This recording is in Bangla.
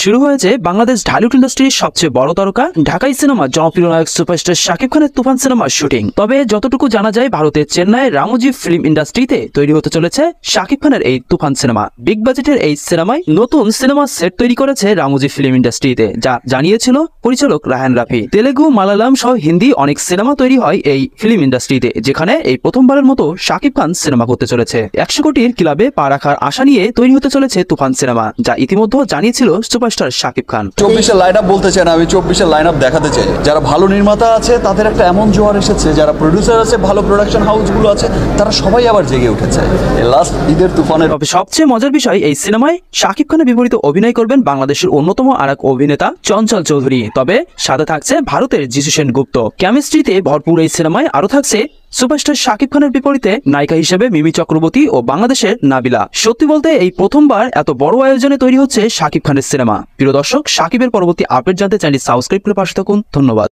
শুরু হয়েছে বাংলাদেশ ঢালিউড ইন্ডাস্ট্রির সবচেয়ে বড় তারকা ঢাকাই সিনেমা জনপ্রিয় নায়ক সুপারস্টার শাকিব খানের তুফান সিনেমার শুটিং। তবে যতটুকু জানা যায়, ভারতের চেন্নাইয়ের রামোজি ফিল্ম ইন্ডাস্ট্রিতে তৈরি হতে চলেছে শাকিব খানের এই তুফান সিনেমা। বিগ বাজেটের এই সিনেমায় নতুন সিনেমা সেট তৈরি করেছে রামোজি ফিল্ম ইন্ডাস্ট্রিতে, যা জানিয়েছিল পরিচালক রায়হান রাফি। তেলেগু, মালায়ালাম সহ হিন্দি অনেক সিনেমা তৈরি হয় এই ফিল্ম ইন্ডাস্ট্রিতে, যেখানে এই প্রথমবারের মতো শাকিব খান সিনেমা করতে চলেছে। 100 কোটির ক্লাবে পা রাখার আশা নিয়ে তৈরি হতে চলেছে তুফান সিনেমা, যা ইতিমধ্যে জানিয়েছিল superstar Shakib Khan. 24-এর line up বলতে চাই না, আমি 24-এর লাইন আপ দেখাতে চাই। যারা ভালো নির্মাতা আছে তাদের একটা এমন জোয়ার এসেছে, যারা প্রডিউসার আছে, ভালো প্রোডাকশন হাউসগুলো আছে, তারা সবাই আবার জেগে উঠেছে এই লাস্ট ঈদের তুফানের। তবে সবচেয়ে মজার বিষয়, এই সিনেমায় শাকিব খানের বিপরীতে অভিনয় করবেন বাংলাদেশের অন্যতম আরেক অভিনেতা চঞ্চল চৌধুরী। তবে সাথে থাকছে ভারতের যিশু সেনগুপ্ত। কেমিস্ট্রিতে ভরপুর এই সিনেমায় আরো থাকছে সুপারস্টার শাকিব খানের বিপরীতে নায়িকা হিসেবে মিমি চক্রবর্তী ও বাংলাদেশের নাবিলা। সত্যি বলতে এই প্রথমবার এত বড় আয়োজনে তৈরি হচ্ছে শাকিব খানের সিনেমা। প্রিয় দর্শক, শাকিবের পরবর্তী আপডেট জানতে চ্যানেলটি সাবস্ক্রাইব করে পাশে থাকুন। ধন্যবাদ।